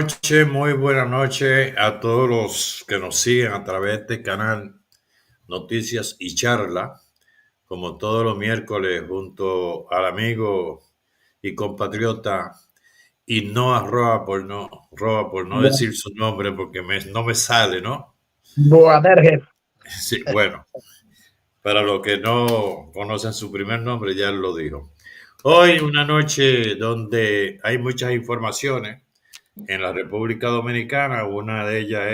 Noche, muy buena noche a todos los que nos siguen a través de este canal Noticias y Charla, como todos los miércoles, junto al amigo y compatriota y no arroba por no Bu- decir su nombre porque no me sale, ¿no? Boanerges. Sí, bueno, para los que no conocen su primer nombre, ya lo dijo. Hoy una noche donde hay muchas informaciones en la República Dominicana. Una de ellas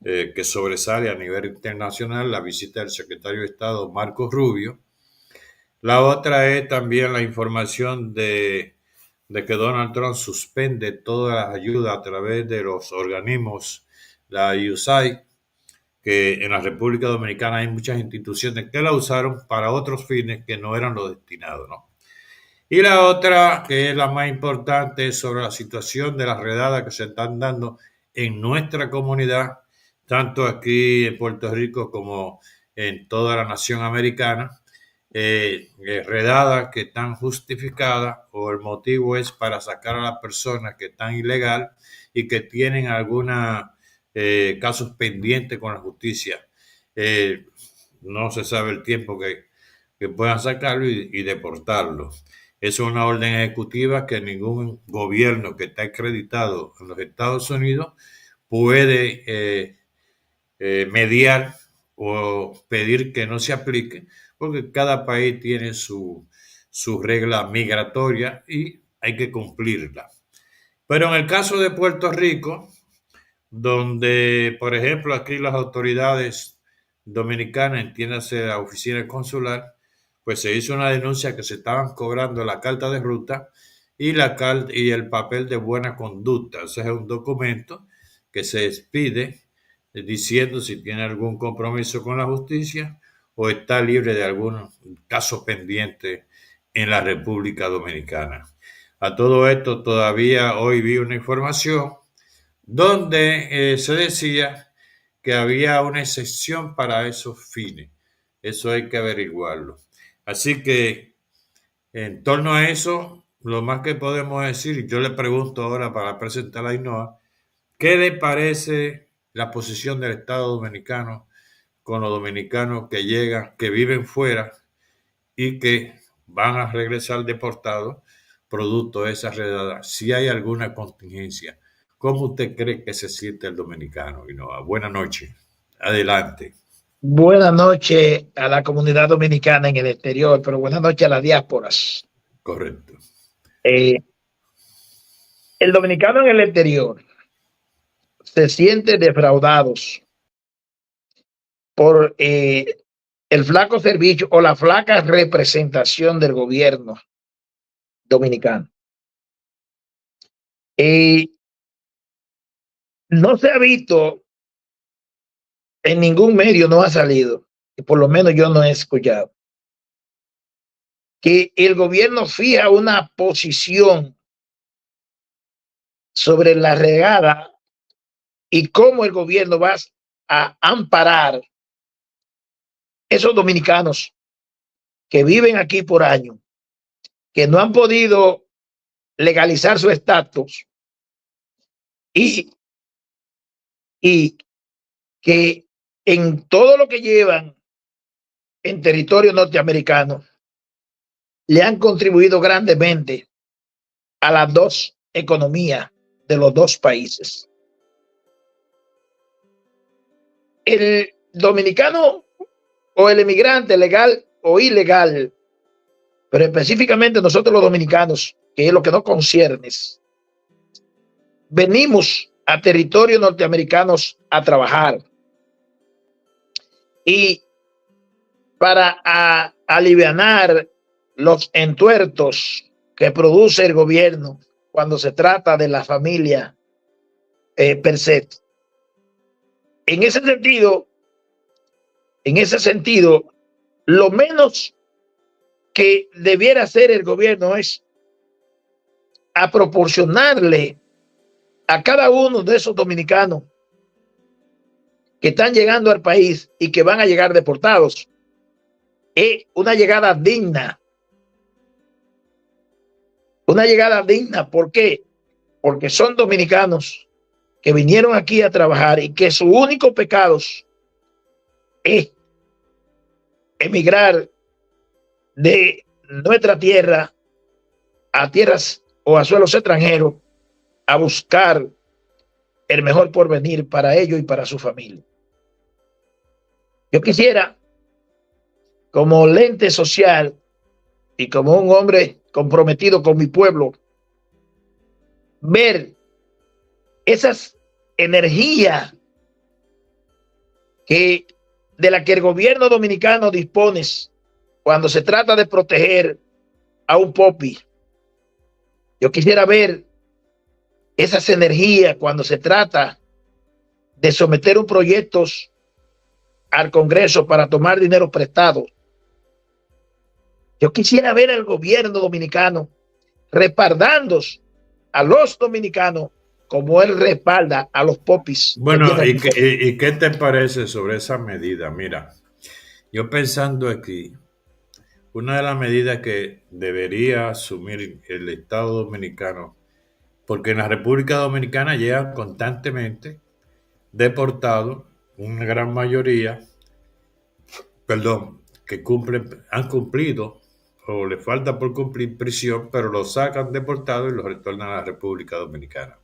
es que sobresale a nivel internacional la visita del secretario de Estado Marcos Rubio. La otra es también la información de que Donald Trump suspende todas las ayudas a través de los organismos, la USAID, que en la República Dominicana hay muchas instituciones que la usaron para otros fines que no eran los destinados, ¿no? Y la otra, que es la más importante, es sobre la situación de las redadas que se están dando en nuestra comunidad, tanto aquí en Puerto Rico como en toda la nación americana. Redadas que están justificadas o el motivo es para sacar a las personas que están ilegal y que tienen algunos casos pendientes con la justicia. Eh, no se sabe el tiempo que puedan sacarlo y deportarlo. Es una orden ejecutiva que ningún gobierno que está acreditado en los Estados Unidos puede mediar o pedir que no se aplique, porque cada país tiene su regla migratoria y hay que cumplirla. Pero en el caso de Puerto Rico, donde, por ejemplo, aquí las autoridades dominicanas, entiéndase la oficina consular, pues se hizo una denuncia que se estaban cobrando la carta de ruta y el papel de buena conducta. Ese es un documento que se expide diciendo si tiene algún compromiso con la justicia o está libre de algún caso pendiente en la República Dominicana. A todo esto todavía hoy vi una información donde se decía que había una excepción para esos fines. Eso hay que averiguarlo. Así que en torno a eso, lo más que podemos decir, yo le pregunto ahora para presentar a Ainhoa, ¿qué le parece la posición del Estado Dominicano con los dominicanos que llegan, que viven fuera y que van a regresar deportados producto de esa redada? Si hay alguna contingencia, ¿cómo usted cree que se siente el dominicano? Ainhoa, buenas noches. Adelante. Buenas noches a la comunidad dominicana en el exterior, pero buenas noches a las diásporas. Correcto. Eh, el dominicano en el exterior se siente defraudados por el flaco servicio o la flaca representación del gobierno dominicano. No se ha visto en ningún medio, no ha salido, y por lo menos yo no he escuchado, que el gobierno fija una posición sobre la regada y cómo el gobierno va a amparar esos dominicanos que viven aquí por años, que no han podido legalizar su estatus y, y que en todo lo que llevan en territorio norteamericano le han contribuido grandemente a las dos economías de los dos países. El dominicano o el emigrante legal o ilegal, pero específicamente nosotros los dominicanos, que es lo que nos concierne, venimos a territorios norteamericanos a trabajar y para alivianar los entuertos que produce el gobierno cuando se trata de la familia per se. En ese sentido, lo menos que debiera hacer el gobierno es a proporcionarle a cada uno de esos dominicanos que están llegando al país y que van a llegar deportados una llegada digna. Una llegada digna, ¿por qué? porque son dominicanos que vinieron aquí a trabajar y que su único pecado es emigrar de nuestra tierra a tierras o a suelos extranjeros a buscar el mejor porvenir para ellos y para su familia. Yo quisiera, como lente social y como un hombre comprometido con mi pueblo, ver esas energías de la que el gobierno dominicano dispone cuando se trata de proteger a un popi. Yo quisiera ver esas energías cuando se trata de someter un proyecto al Congreso para tomar dinero prestado. Yo quisiera ver al gobierno dominicano respaldando a los dominicanos como él respalda a los popis. Bueno, ¿y qué te parece sobre esa medida? Mira, yo pensando aquí, una de las medidas que debería asumir el Estado dominicano, porque en la República Dominicana llegan constantemente deportados, una gran mayoría, que han cumplido o le falta por cumplir prisión, pero los sacan deportados y los retornan a la República Dominicana.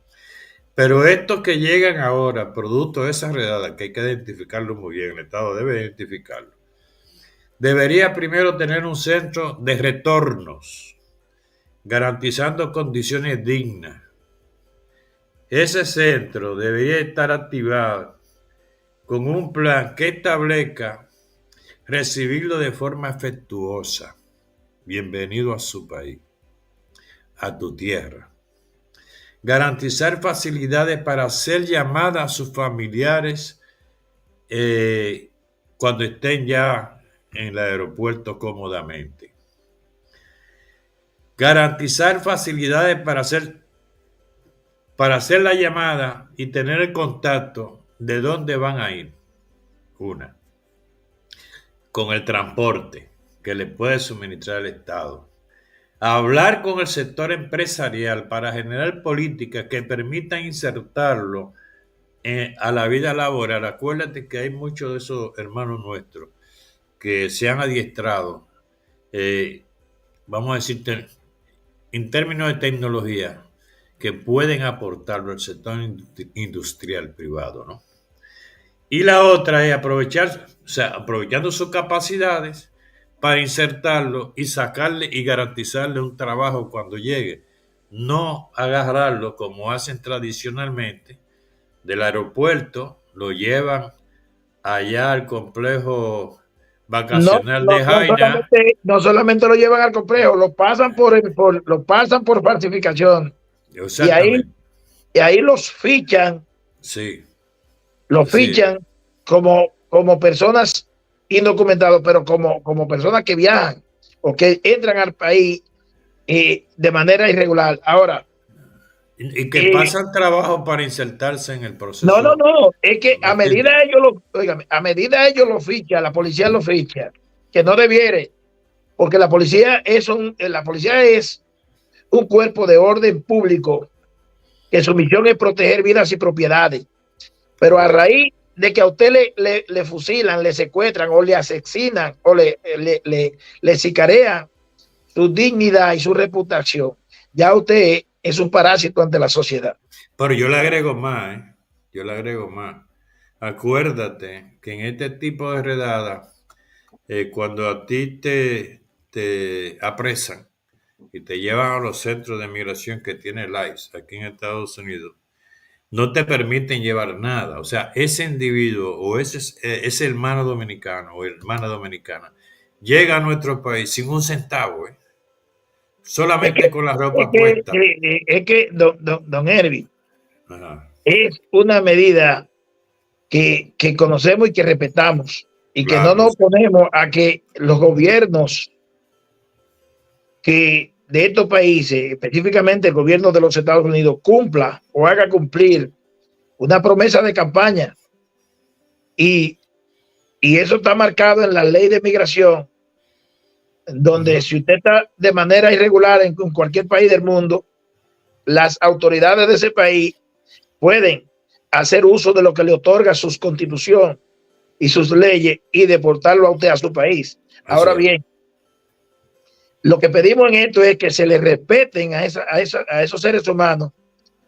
Pero estos que llegan ahora, producto de esa redada, que hay que identificarlo muy bien, el Estado debe identificarlo, debería primero tener un centro de retornos, garantizando condiciones dignas. Ese centro debería estar activado con un plan que establezca recibirlo de forma afectuosa. Bienvenido a su país, a tu tierra. Garantizar facilidades para hacer llamadas a sus familiares cuando estén ya en el aeropuerto cómodamente. Garantizar facilidades para hacer la llamada y tener el contacto de dónde van a ir. Una, con el transporte que le puede suministrar el Estado. Hablar con el sector empresarial para generar políticas que permitan insertarlo a la vida laboral. Acuérdate que hay muchos de esos hermanos nuestros que se han adiestrado, vamos a decir, en términos de tecnología, que pueden aportarlo al sector industrial privado, ¿no? Y la otra es aprovechando sus capacidades para insertarlo y sacarle y garantizarle un trabajo cuando llegue. No agarrarlo como hacen tradicionalmente del aeropuerto, lo llevan allá al complejo vacacional de Jaina. No solamente lo llevan al complejo, lo pasan por falsificación. Y ahí los fichan. Sí. Los fichan como personas indocumentadas, pero como personas que viajan o que entran al país de manera irregular. Ahora. Y que pasan trabajo para insertarse en el proceso. No, es que a medida ellos lo fichan, la policía lo ficha, que no debiere, porque la policía es un cuerpo de orden público que su misión es proteger vidas y propiedades. Pero a raíz de que a usted le fusilan, le secuestran o le asesinan o le sicarean su dignidad y su reputación, ya usted es un parásito ante la sociedad. Pero yo le agrego más, Yo le agrego más. Acuérdate que en este tipo de redada, cuando a ti te apresan y te llevan a los centros de migración que tiene el ICE aquí en Estados Unidos, no te permiten llevar nada. O sea, ese individuo o ese hermano dominicano o hermana dominicana llega a nuestro país sin un centavo, solamente con la ropa puesta. Es que, don Hervey, es una medida que conocemos y que respetamos y que no nos oponemos a que los gobiernos de estos países, específicamente el gobierno de los Estados Unidos, cumpla o haga cumplir una promesa de campaña. Y eso está marcado en la ley de migración, donde si usted está de manera irregular en cualquier país del mundo, las autoridades de ese país pueden hacer uso de lo que le otorga su constitución y sus leyes y deportarlo a usted a su país. Ahora bien, lo que pedimos en esto es que se le respeten a esos seres humanos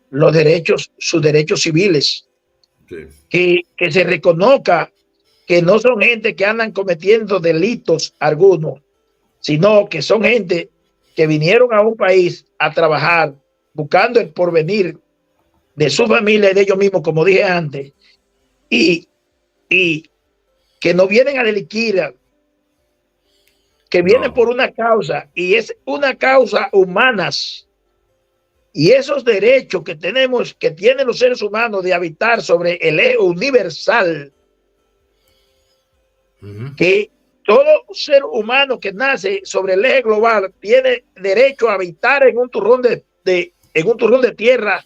los derechos, sus derechos civiles, que se reconozca que no son gente que andan cometiendo delitos algunos, sino que son gente que vinieron a un país a trabajar buscando el porvenir de su familia y de ellos mismos, como dije antes, y que no vienen a delinquir, que vienen por una causa, y es una causa humanas. Y esos derechos que tenemos, que tienen los seres humanos de habitar sobre el eje universal, que todo ser humano que nace sobre el eje global tiene derecho a habitar en un turrón de tierra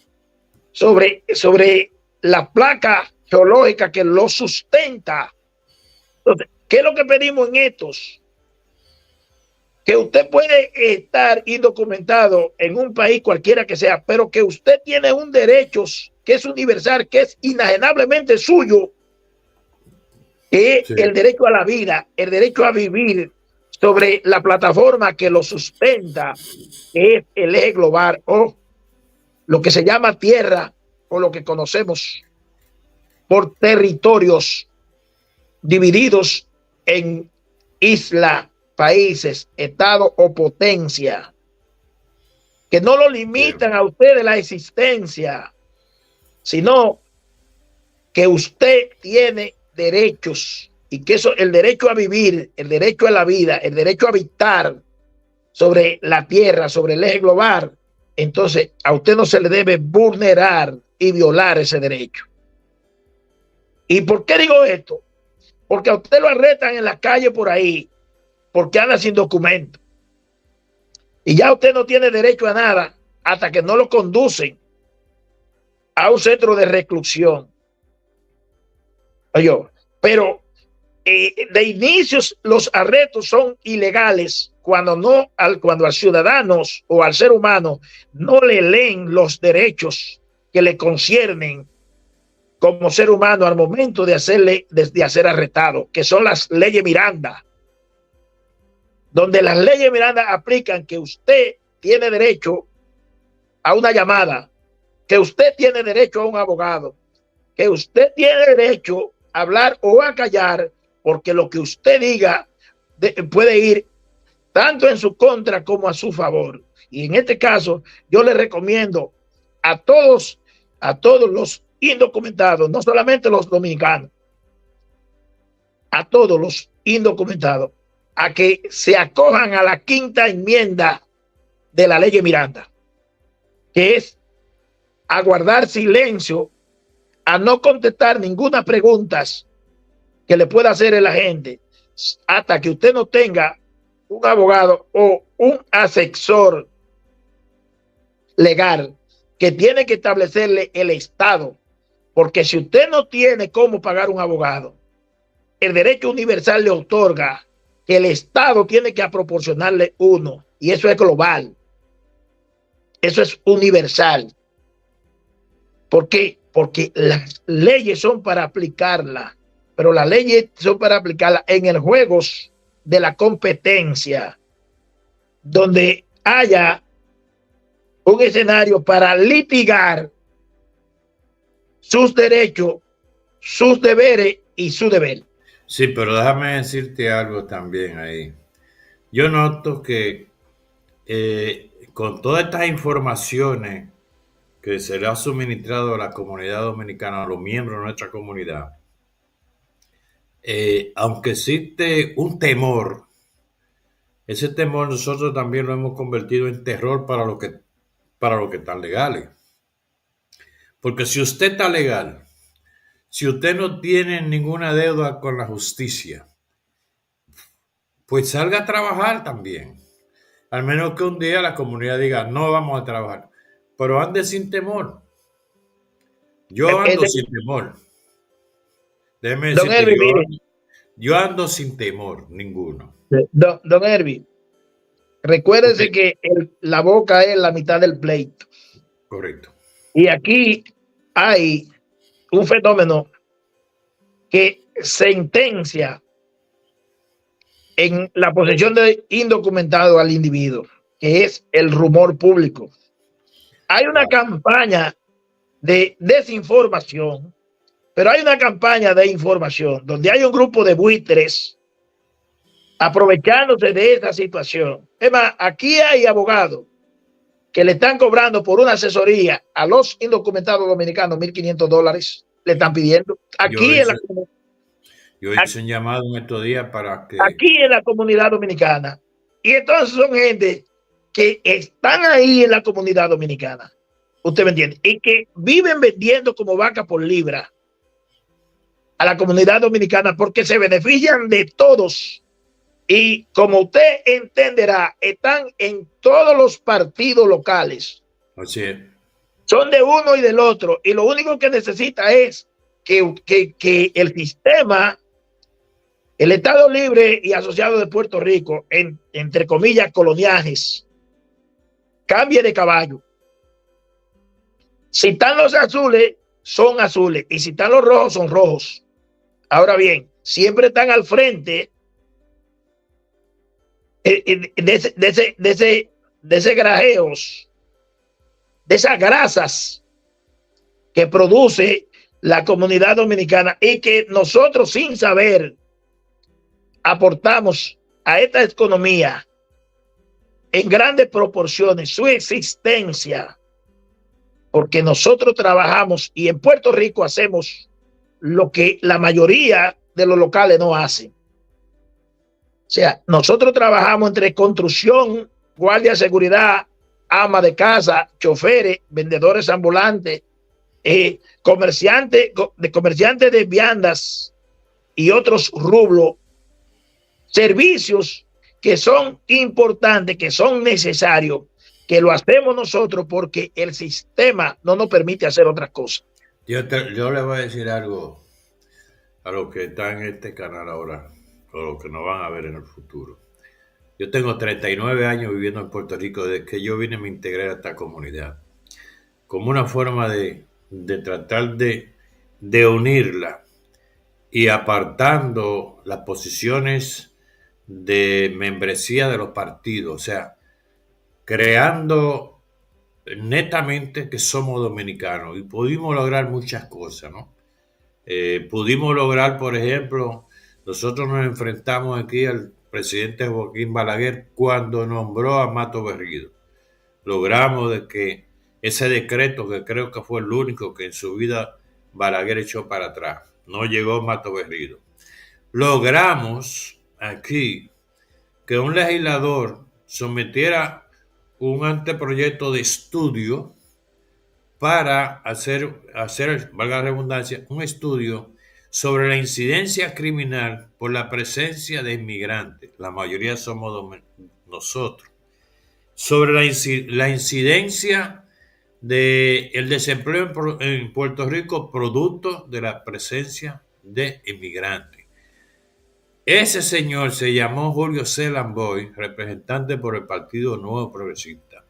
sobre la placa geológica que lo sustenta. Entonces, ¿qué es lo que pedimos en estos? Que usted puede estar indocumentado en un país cualquiera que sea, pero que usted tiene un derecho que es universal, que es inajenablemente suyo, que es el derecho a la vida, el derecho a vivir sobre la plataforma que lo sustenta, que es el eje global o lo que se llama tierra o lo que conocemos por territorios divididos en islas, países, estados o potencia, que no lo limitan a usted de la existencia, sino que usted tiene derechos y que eso, el derecho a vivir, el derecho a la vida, el derecho a habitar sobre la tierra, sobre el eje global, entonces a usted no se le debe vulnerar y violar ese derecho. ¿Y por qué digo esto? Porque a usted lo arrestan en la calle por ahí, porque anda sin documento. Y ya usted no tiene derecho a nada hasta que no lo conducen a un centro de reclusión. Oye, pero de inicios los arrestos son ilegales cuando al ciudadano o al ser humano no le leen los derechos que le conciernen como ser humano al momento de ser arrestado, que son las leyes Miranda, donde las leyes Miranda aplican que usted tiene derecho a una llamada, que usted tiene derecho a un abogado, que usted tiene derecho a hablar o a callar, porque lo que usted diga puede ir tanto en su contra como a su favor. Y en este caso, yo le recomiendo a todos los indocumentados, no solamente los dominicanos, a todos los indocumentados, a que se acojan a la quinta enmienda de la ley Miranda, que es a guardar silencio, a no contestar ninguna pregunta que le pueda hacer el agente hasta que usted no tenga un abogado o un asesor legal que tiene que establecerle el Estado, porque si usted no tiene cómo pagar un abogado, el derecho universal le otorga que el Estado tiene que proporcionarle uno, y eso es global, eso es universal. ¿Por qué? Porque las leyes son para aplicarlas, pero las leyes son para aplicarlas en el juego de la competencia, donde haya un escenario para litigar sus derechos, sus deberes y su deber. Sí, pero déjame decirte algo también ahí. Yo noto que con todas estas informaciones que se le ha suministrado a la comunidad dominicana, a los miembros de nuestra comunidad, aunque existe un temor, ese temor nosotros también lo hemos convertido en terror para los que están legales. Porque si usted está legal, si usted no tiene ninguna deuda con la justicia, pues salga a trabajar también. Al menos que un día la comunidad diga, no vamos a trabajar. Pero ande sin temor. Yo ando sin temor. Déjeme decirte, yo ando sin temor ninguno. Don Herbie, recuérdese que la boca es la mitad del pleito. Correcto. Y aquí hay un fenómeno que sentencia en la posesión de indocumentado al individuo, que es el rumor público. Hay una campaña de desinformación, pero hay una campaña de información donde hay un grupo de buitres aprovechándose de esa situación. Es más, aquí hay abogados que le están cobrando por una asesoría a los indocumentados dominicanos $1,500, le están pidiendo. Yo hice, yo hice un llamado en estos días para que aquí en la comunidad dominicana. Y entonces son gente que están ahí en la comunidad dominicana. Usted me entiende. Y que viven vendiendo como vaca por libra a la comunidad dominicana porque se benefician de todos. Y como usted entenderá, están en todos los partidos locales. así es. Son de uno y del otro. Y lo único que necesita es que el sistema, el Estado Libre y Asociado de Puerto Rico, entre comillas, coloniajes, cambie de caballo. Si están los azules, son azules. Y si están los rojos, son rojos. Ahora bien, siempre están al frente de ese grajeos, de esas grasas que produce la comunidad dominicana y que nosotros sin saber aportamos a esta economía en grandes proporciones su existencia, porque nosotros trabajamos y en Puerto Rico hacemos lo que la mayoría de los locales no hacen. O sea, nosotros trabajamos entre construcción, guardia de seguridad, ama de casa, choferes, vendedores ambulantes, comerciantes de viandas y otros rubros, servicios que son importantes, que son necesarios, que lo hacemos nosotros porque el sistema no nos permite hacer otras cosas. Yo le voy a decir algo a los que están en este canal ahora, o los que nos van a ver en el futuro. Yo tengo 39 años viviendo en Puerto Rico desde que yo vine y me integré a esta comunidad, como una forma de tratar de unirla y apartando las posiciones de membresía de los partidos, o sea, creando netamente que somos dominicanos y pudimos lograr muchas cosas, ¿no? Pudimos lograr, por ejemplo, nosotros nos enfrentamos aquí al presidente Joaquín Balaguer cuando nombró a Mato Berrido. Logramos de que ese decreto, que creo que fue el único que en su vida Balaguer echó para atrás, no llegó Mato Berrido. Logramos aquí que un legislador sometiera un anteproyecto de estudio para hacer, valga la redundancia, un estudio sobre la incidencia criminal por la presencia de inmigrantes. La mayoría somos nosotros. Sobre la incidencia del desempleo en Puerto Rico producto de la presencia de inmigrantes. Ese señor se llamó Julio C. Lamboy, representante por el Partido Nuevo Progresista.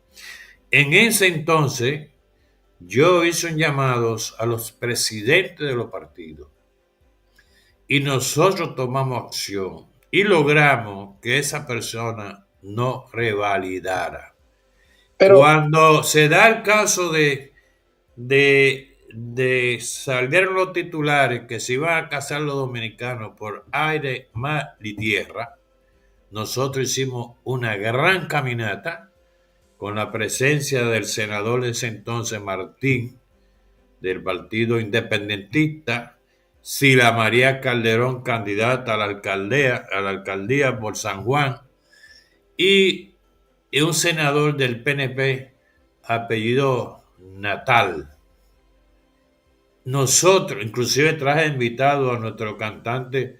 En ese entonces, yo hice un llamado a los presidentes de los partidos y nosotros tomamos acción y logramos que esa persona no revalidara. Pero, Cuando se da el caso de salieron los titulares que se iban a casar los dominicanos por aire, mar y tierra, nosotros hicimos una gran caminata con la presencia del senador de ese entonces, Martín, del Partido Independentista, Sila María Calderón, candidata a la alcaldía por San Juan, y un senador del PNP, apellido Natal. Nosotros, inclusive traje invitado a nuestro cantante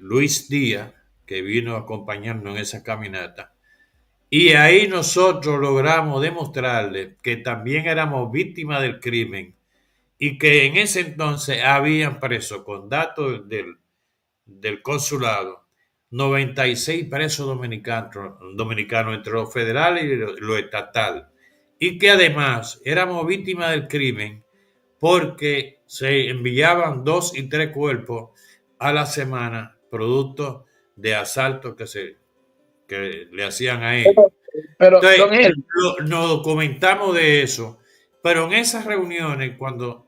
Luis Díaz, que vino a acompañarnos en esa caminata. Y ahí nosotros logramos demostrarle que también éramos víctimas del crimen y que en ese entonces habían preso con datos del consulado 96 presos dominicanos entre los federales y lo estatal. y que además éramos víctimas del crimen porque se enviaban 2 y 3 cuerpos a la semana producto de asaltos que le hacían a ellos. Pero Entonces, don él, nos documentamos de eso, pero en esas reuniones, cuando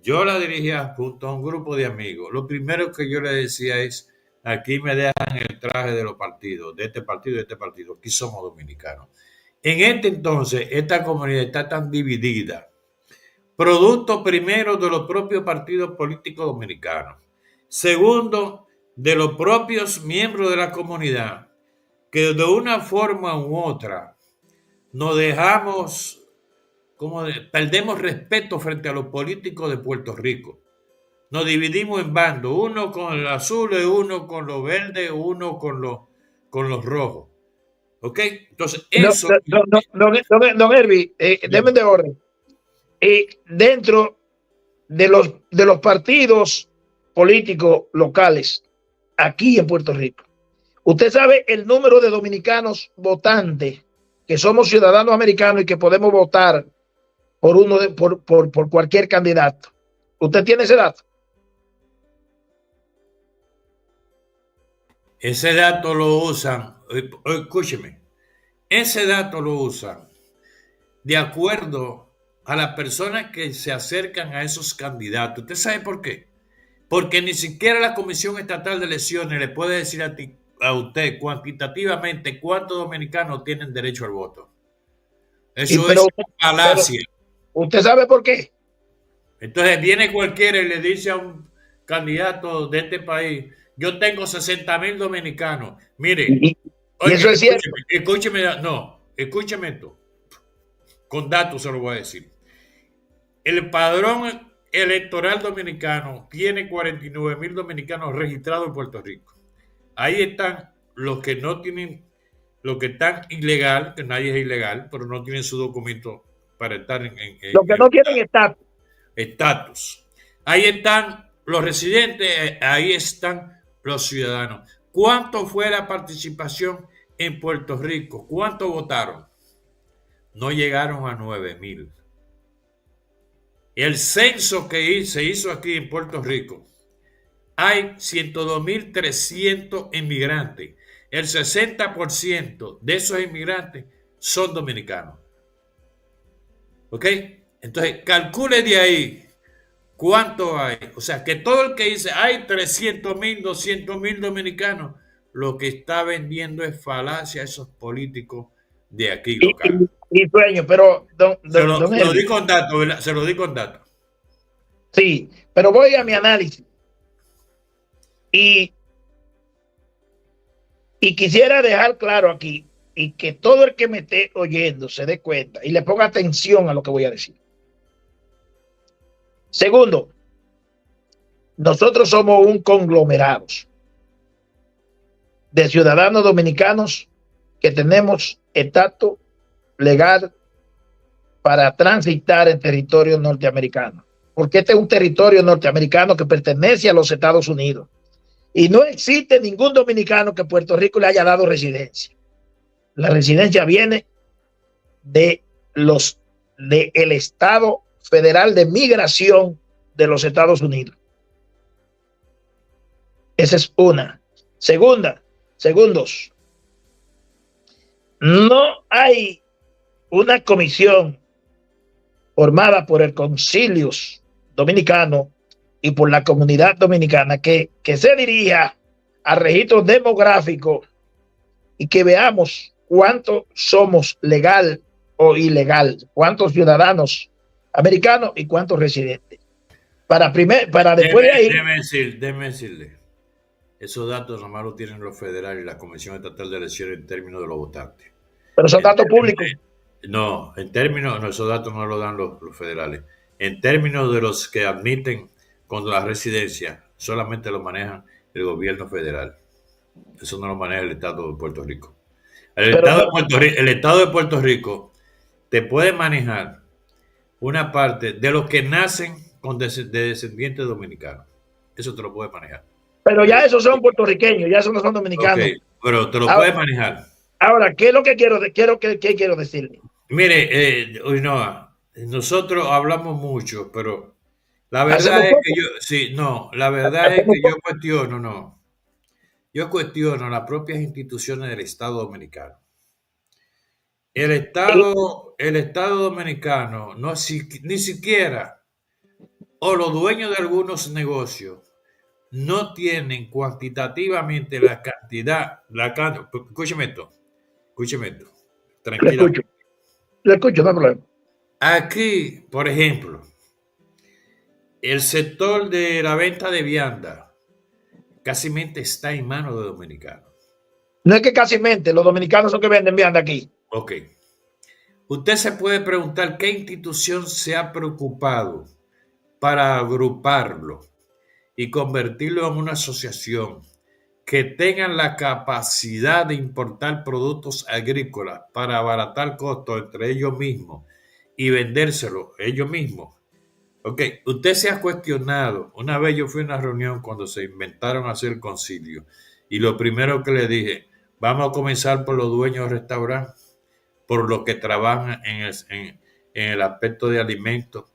yo la dirigía junto a un grupo de amigos, lo primero que yo le decía es, aquí me dejan el traje de los partidos, de este partido, de este partido, aquí somos dominicanos. En este entonces, esta comunidad está tan dividida, producto primero de los propios partidos políticos dominicanos, segundo, de los propios miembros de la comunidad, que de una forma u otra nos dejamos, perdemos respeto frente a los políticos de Puerto Rico. Nos dividimos en bandos, uno con el azul, uno con los verdes, uno con los rojos. ¿Ok? Entonces, eso... don Herbie, deme de orden. Dentro de los partidos políticos locales aquí en Puerto Rico, usted sabe el número de dominicanos votantes que somos ciudadanos americanos y que podemos votar por cualquier candidato. ¿Usted tiene ese dato? Ese dato lo usan, escúcheme, ese dato lo usan de acuerdo a las personas que se acercan a esos candidatos. ¿Usted sabe por qué? Porque ni siquiera la Comisión Estatal de Elecciones le puede decir a usted cuantitativamente cuántos dominicanos tienen derecho al voto. Eso es una falacia. ¿Usted sabe por qué? Entonces viene cualquiera y le dice a un candidato de este país, yo tengo 60,000 dominicanos. Mire, oye, eso es cierto. Escúcheme esto. Con datos se lo voy a decir. El padrón electoral dominicano tiene 49,000 dominicanos registrados en Puerto Rico. Ahí están los que no tienen, los que están ilegal, que nadie es ilegal, pero no tienen su documento para estar en los que no tienen estatus. Ahí están los residentes, ahí están los ciudadanos. ¿Cuánto fue la participación en Puerto Rico? ¿Cuánto votaron? No llegaron a 9,000. El censo que se hizo aquí en Puerto Rico, hay 102,300 inmigrantes. El 60% de esos inmigrantes son dominicanos. ¿Ok? Entonces, calcule de ahí cuánto hay. O sea, que todo el que dice hay 300,000, 200,000 dominicanos, lo que está vendiendo es falacia a esos políticos de aquí local. Y sueño, pero se lo di con datos, ¿verdad? Se lo di con datos. Sí, pero voy a mi análisis. Y quisiera dejar claro aquí y que todo el que me esté oyendo se dé cuenta y le ponga atención a lo que voy a decir. Segundo, nosotros somos un conglomerado de ciudadanos dominicanos que tenemos estatus legal para transitar en territorio norteamericano, porque este es un territorio norteamericano que pertenece a los Estados Unidos y no existe ningún dominicano que Puerto Rico le haya dado residencia. La residencia viene del Estado Federal de Migración de los Estados Unidos. Esa es una. Segundos, no hay una comisión formada por el Concilio Dominicano y por la comunidad dominicana que se dirija al registro demográfico y que veamos cuántos somos legal o ilegal, cuántos ciudadanos americanos y cuántos residentes. Para después de ahí. Déjeme decirle. Esos datos nomás los tienen los federales y la Comisión Estatal de Elecciones en términos de los votantes. Pero son datos públicos. No, esos datos no los dan los federales. En términos de los que admiten con la residencia, solamente lo manejan el gobierno federal. Eso no lo maneja el Estado de Puerto Rico. El Estado de Puerto Rico te puede manejar una parte de los que nacen de descendientes dominicanos. Eso te lo puede manejar. Pero ya esos son puertorriqueños, ya esos no son dominicanos. Okay, pero te lo puedes manejar. Ahora, ¿qué es lo que quiero decirle? Mire, no, nosotros hablamos mucho, pero la Hacemos verdad es que poco, yo, sí, no, la verdad es hacemos que yo poco. cuestiono, no, yo cuestiono las propias instituciones del Estado Dominicano. Y El Estado Dominicano no ni siquiera, o los dueños de algunos negocios, no tienen cuantitativamente la cantidad, escúcheme esto, lo tranquila. escucho, lo escucho, no hay problema. Aquí, por ejemplo, el sector de la venta de vianda casi está en manos de dominicanos. No es que casi mente, los dominicanos son que venden vianda aquí. Ok. Usted se puede preguntar qué institución se ha preocupado para agruparlo y convertirlo en una asociación que tengan la capacidad de importar productos agrícolas para abaratar costos entre ellos mismos y vendérselo ellos mismos. Ok, usted se ha cuestionado. Una vez yo fui a una reunión cuando se inventaron hacer el concilio y lo primero que le dije, vamos a comenzar por los dueños de restaurantes, por los que trabajan en el aspecto de alimentos.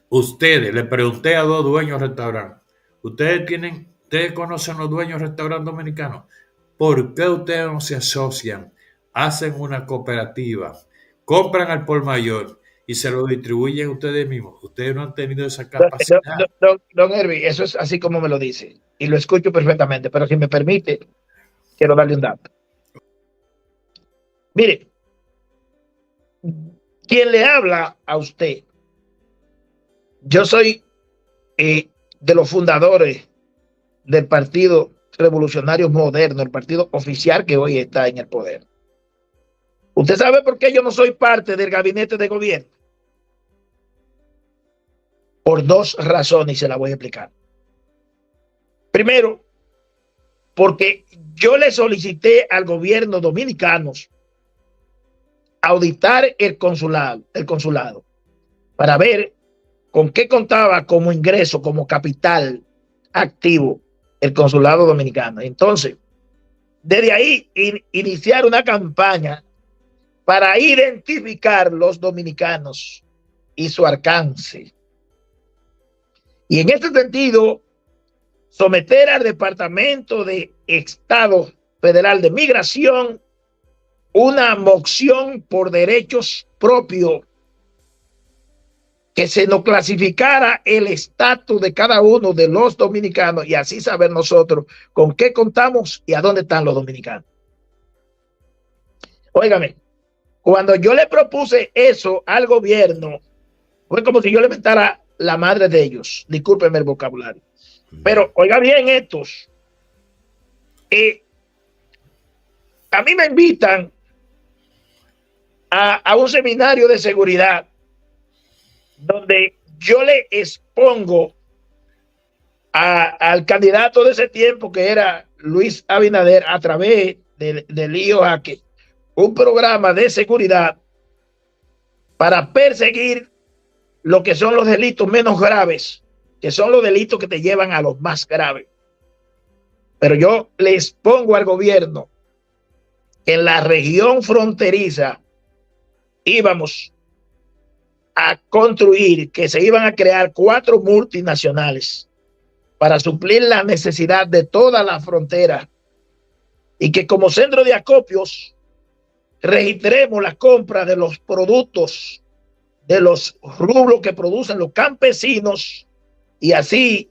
Ustedes, le pregunté a dos dueños de restaurantes, ustedes conocen los dueños de restaurantes dominicanos, ¿por qué ustedes no se asocian, hacen una cooperativa, compran al por mayor y se lo distribuyen ustedes mismos? Ustedes no han tenido esa capacidad. Don Hervey, eso es así como me lo dice y lo escucho perfectamente, pero si me permite, quiero darle un dato. Mire, quien le habla a usted, yo soy de los fundadores del Partido Revolucionario Moderno, el partido oficial que hoy está en el poder. ¿Usted sabe por qué yo no soy parte del gabinete de gobierno? Por dos razones y se las voy a explicar. Primero, porque yo le solicité al gobierno dominicano auditar el consulado para ver con qué contaba como ingreso, como capital activo el consulado dominicano. Entonces, desde ahí iniciar una campaña para identificar los dominicanos y su alcance. Y en este sentido, someter al Departamento de Estado Federal de Migración una moción por derechos propios que se nos clasificara el estatus de cada uno de los dominicanos y así saber nosotros con qué contamos y a dónde están los dominicanos. Óigame, cuando yo le propuse eso al gobierno, fue como si yo le inventara la madre de ellos. Discúlpenme el vocabulario. Pero oiga bien estos. A mí me invitan a un seminario de seguridad donde yo le expongo al candidato de ese tiempo que era Luis Abinader a través del IOAQ, un programa de seguridad para perseguir lo que son los delitos menos graves, que son los delitos que te llevan a los más graves. Pero yo le expongo al gobierno que en la región fronteriza íbamos a construir, que se iban a crear 4 multinacionales para suplir la necesidad de toda la frontera y que como centro de acopios registremos la compra de los productos, de los rubros que producen los campesinos y así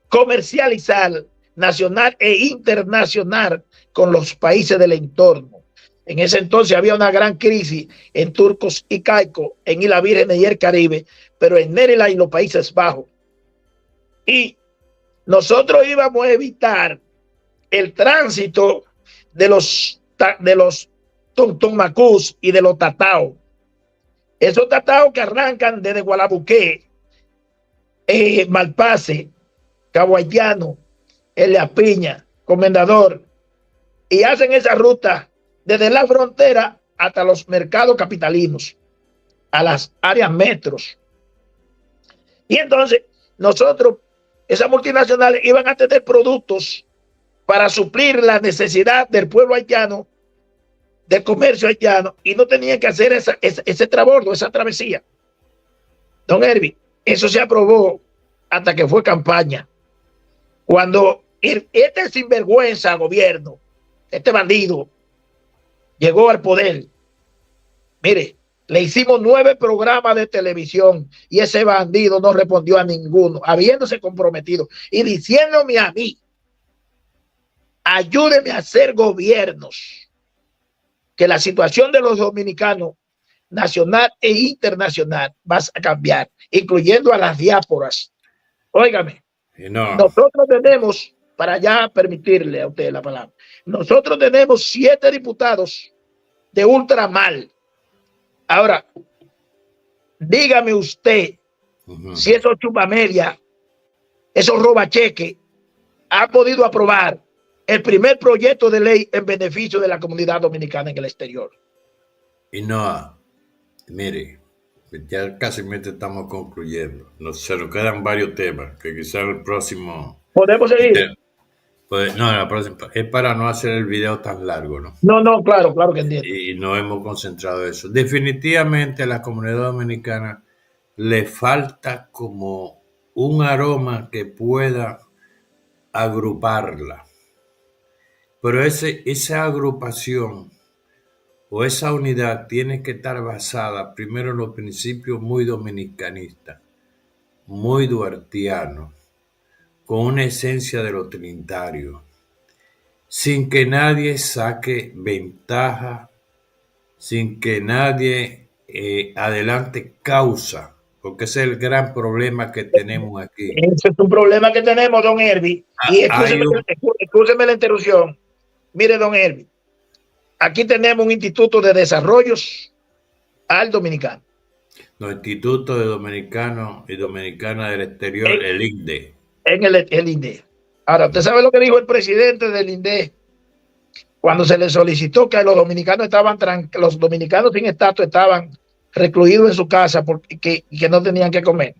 comercializar nacional e internacional con los países del entorno. En ese entonces había una gran crisis en Turcos y Caicos, en Isla Virgen y el Caribe, pero en Maryland y los Países Bajos. Y nosotros íbamos a evitar el tránsito de los tontomacús y de los tataos. Esos tataos que arrancan desde Gualabuqué, Malpase, Caguayano, Elia Piña, Comendador, y hacen esa ruta desde la frontera hasta los mercados capitalinos, a las áreas metros. Y entonces nosotros, esas multinacionales iban a tener productos para suplir la necesidad del pueblo haitiano de comercio haitiano y no tenían que hacer ese transbordo, esa travesía. Don Herbie, eso se aprobó hasta que fue campaña. Cuando este sinvergüenza gobierno, este bandido, llegó al poder, mire, le hicimos 9 programas de televisión y ese bandido no respondió a ninguno, habiéndose comprometido y diciéndome a mí, ayúdeme a hacer gobiernos, que la situación de los dominicanos nacional e internacional va a cambiar, incluyendo a las diásporas. Óigame, nosotros tenemos, para ya permitirle a usted la palabra, nosotros tenemos 7 diputados de ultramar. Ahora, dígame usted si esos chupamedia, esos robacheques, han podido aprobar el primer proyecto de ley en beneficio de la comunidad dominicana en el exterior. Y no, mire, ya casi estamos concluyendo. Se nos quedan varios temas que quizás el próximo... ¿Podemos seguir? No, la próxima es para no hacer el video tan largo, ¿no? No, claro que entiendo. Y nos hemos concentrado en eso. Definitivamente a la comunidad dominicana le falta como un aroma que pueda agruparla. Pero esa agrupación o esa unidad tiene que estar basada primero en los principios muy dominicanistas, muy duartianos, con una esencia de lo trinitario, sin que nadie saque ventaja, sin que nadie adelante causa, porque ese es el gran problema que tenemos aquí. Ese es un problema que tenemos, don Herbie. Y escúcheme la interrupción. Mire, don Herbie, aquí tenemos un instituto de desarrollos al dominicano. Los institutos de dominicanos y dominicanas del exterior, el INDE. En el INDE. Ahora, ¿usted sabe lo que dijo el presidente del INDE cuando se le solicitó que los dominicanos sin estatus estaban recluidos en su casa porque que no tenían que comer?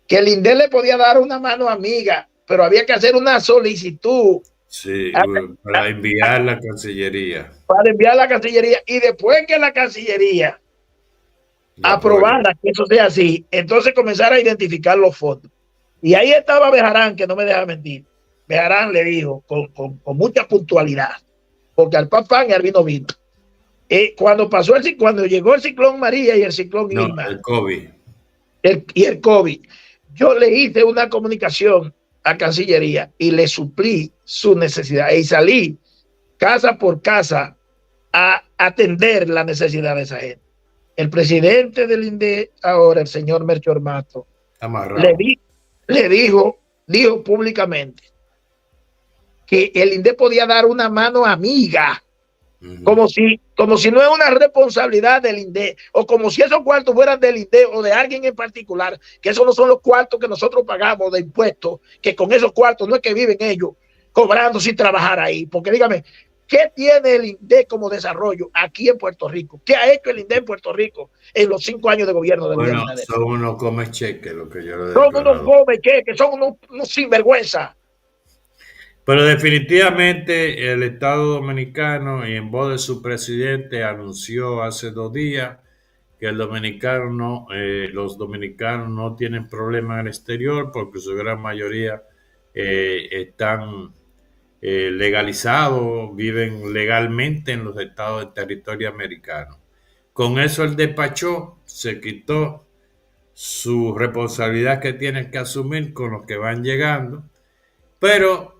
Que el INDE le podía dar una mano amiga, pero había que hacer una solicitud. Sí, para enviar la Cancillería. Para enviar la Cancillería. Y después que la Cancillería aprobara que eso sea así, entonces comenzar a identificar los fondos. Y ahí estaba Bejarán, que no me deja mentir. Bejarán le dijo con mucha puntualidad, porque al pan y al vino vino. Cuando llegó el ciclón María y el ciclón Irma, el COVID. el COVID, yo le hice una comunicación a Cancillería y le suplí su necesidad y salí casa por casa a atender la necesidad de esa gente. El presidente del INDE ahora, el señor Melchor Mato, le dijo públicamente que el INDE podía dar una mano amiga, como si no es una responsabilidad del INDE, o como si esos cuartos fueran del INDE o de alguien en particular, que esos no son los cuartos que nosotros pagamos de impuestos, que con esos cuartos no es que viven ellos cobrando sin trabajar ahí. Porque dígame, ¿qué tiene el INDE como desarrollo aquí en Puerto Rico? ¿Qué ha hecho el INDE en Puerto Rico en los 5 años de gobierno de Luis Abinader? Son unos come cheques, lo que yo le Son unos come cheques, son unos sinvergüenza. Pero definitivamente el Estado Dominicano, y en voz de su presidente, anunció hace 2 días que los dominicanos no tienen problema en el exterior porque su gran mayoría están legalizados, viven legalmente en los estados del territorio americano. Con eso él despachó, se quitó su responsabilidad que tiene que asumir con los que van llegando, pero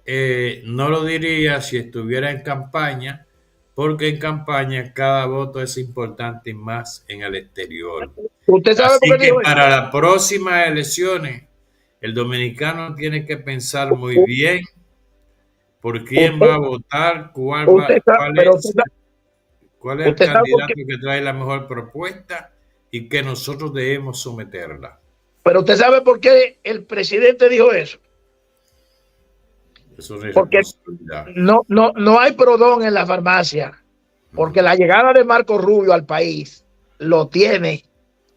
no lo diría si estuviera en campaña, porque en campaña cada voto es importante y más en el exterior. ¿Usted sabe Así por qué que para las próximas elecciones, el dominicano tiene que pensar muy bien por quién va a votar, cuál es el candidato que trae la mejor propuesta y que nosotros debemos someterla. Pero usted sabe por qué el presidente dijo eso. Porque no hay perdón en la farmacia, porque la llegada de Marco Rubio al país lo tiene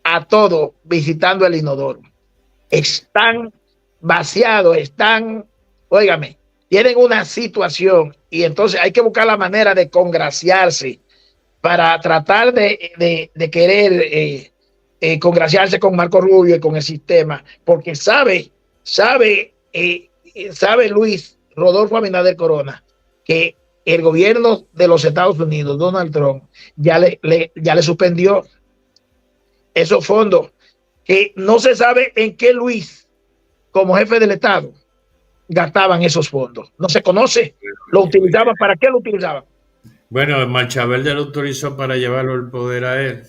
a todos visitando el inodoro. Están vaciados, óigame, tienen una situación y entonces hay que buscar la manera de congraciarse para tratar de querer congraciarse con Marco Rubio y con el sistema, porque sabe Luis Rodolfo Abinader Corona que el gobierno de los Estados Unidos, Donald Trump, ya le suspendió esos fondos, que no se sabe en qué Luis, como jefe del Estado, gastaban esos fondos. No se conoce. ¿Lo utilizaban? ¿Para qué lo utilizaban? Bueno, Machabelde lo autorizó para llevarlo al poder a él.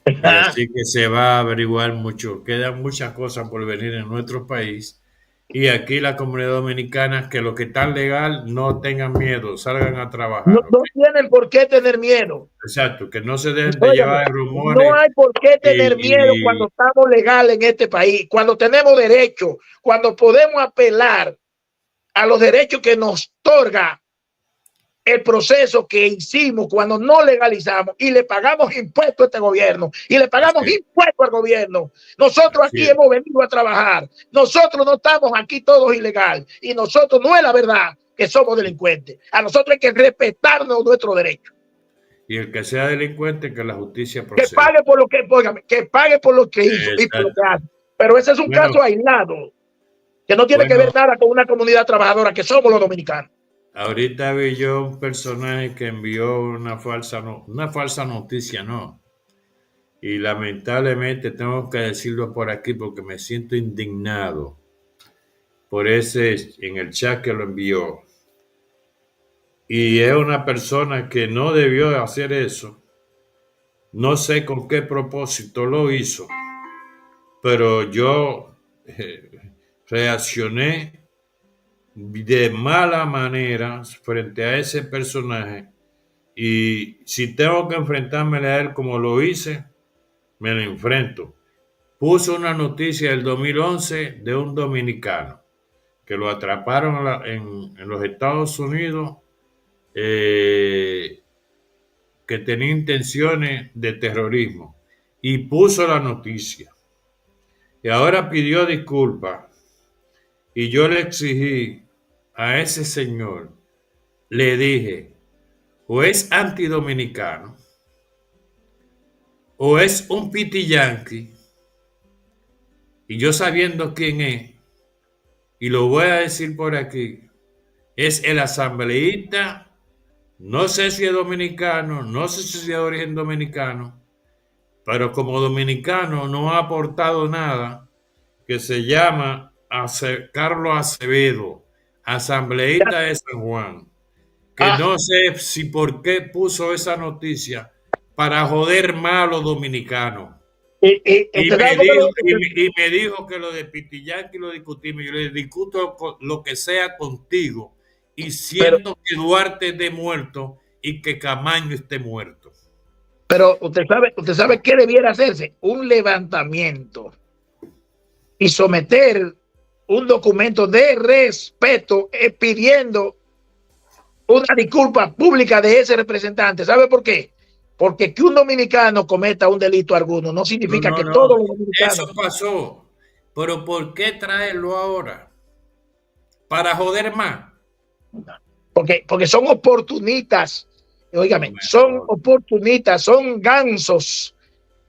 Y así que se va a averiguar mucho. Quedan muchas cosas por venir en nuestro país. Y aquí la comunidad dominicana, que lo que está legal, no tengan miedo, salgan a No, trabajar. no ¿Okay? tienen por qué tener miedo. Exacto, que no se dejen de Óigame, llevar no rumores hay por qué tener miedo y cuando estamos legales en este país, cuando tenemos derechos, cuando podemos apelar a los derechos que nos otorga el proceso que hicimos cuando no legalizamos y le pagamos impuestos a este gobierno y le pagamos impuestos al gobierno. Nosotros aquí hemos venido a trabajar. Nosotros no estamos aquí todos ilegal y nosotros no es la verdad que somos delincuentes. A nosotros hay que respetarnos nuestros derechos. Y el que sea delincuente, que la justicia Que proceda. pague por lo que, óigame, que pague por lo que hizo y por lo que hace. Pero ese es un caso aislado que no tiene que ver nada con una comunidad trabajadora que somos los dominicanos. Ahorita vi yo un personaje que envió una falsa noticia, no. Y lamentablemente tengo que decirlo por aquí porque me siento indignado por ese en el chat que lo envió. Y es una persona que no debió hacer eso. No sé con qué propósito lo hizo, pero yo reaccioné de mala manera frente a ese personaje. Y si tengo que enfrentarme a él como lo hice, me lo enfrento. Puso una noticia del 2011 de un dominicano que lo atraparon en los Estados Unidos, que tenía intenciones de terrorismo, y puso la noticia. Y ahora pidió disculpas. Y yo le exigí a ese señor, le dije, o es antidominicano, o es un pitiyanqui, y yo sabiendo quién es, y lo voy a decir por aquí, es el asambleísta, no sé si es dominicano, no sé si es de origen dominicano, pero como dominicano no ha aportado nada, que se llama Carlos Acevedo, asambleísta de San Juan, que no sé si por qué puso esa noticia para joder más a los dominicanos. Y me dijo que lo de Pitiyanqui lo discutimos. Yo le discuto lo que sea contigo y siento que Duarte esté muerto y que Camaño esté muerto. Pero usted sabe qué debiera hacerse: un levantamiento y someter un documento de respeto pidiendo una disculpa pública de ese representante. ¿Sabe por qué? Porque que un dominicano cometa un delito alguno no significa que todos los dominicanos. Eso pasó, pero ¿por qué traerlo ahora? ¿Para joder más? Porque son oportunistas. Óigame, son oportunistas, son gansos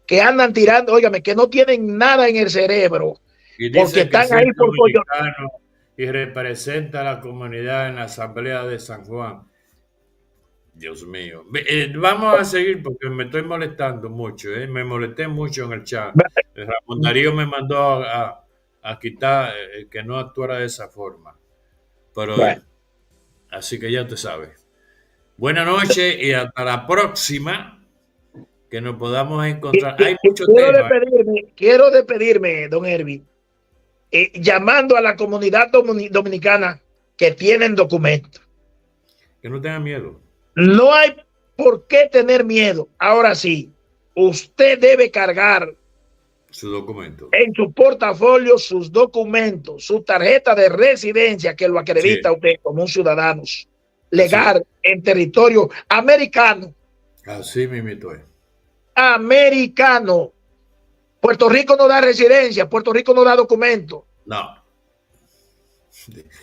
que andan tirando, óigame, que no tienen nada en el cerebro. Y porque están ahí por pollo. Y representa a la comunidad en la Asamblea de San Juan. Dios mío. Vamos a seguir porque me estoy molestando mucho. Me molesté mucho en el chat. Ramón Darío me mandó a quitar que no actuara de esa forma. Pero así que ya te sabes. Buenas noches y hasta la próxima que nos podamos encontrar. Hay muchos temas. Quiero despedirme, don Erwin, llamando a la comunidad dominicana que tienen documentos. Que no tengan miedo. No hay por qué tener miedo. Ahora sí, usted debe cargar su documento en su portafolio, sus documentos, su tarjeta de residencia que lo acredita usted como un ciudadano legal en territorio americano. Así mismo es. Americano. Puerto Rico no da residencia, Puerto Rico no da documento. No.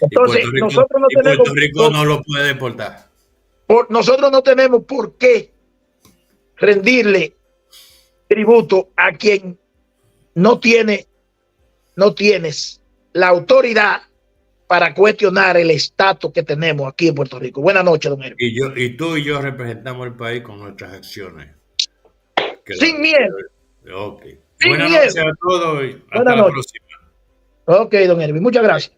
Entonces, nosotros no tenemos. Puerto Rico no lo puede deportar. Nosotros no tenemos por qué rendirle tributo a quien no tienes la autoridad para cuestionar el estatus que tenemos aquí en Puerto Rico. Buenas noches, don Hermes. Y tú y yo representamos el país con nuestras acciones. Sin miedo. Ok. Sin Buenas miedo. noches a todos y hasta Buenas la noches. próxima. Ok, don Hermes. Muchas gracias.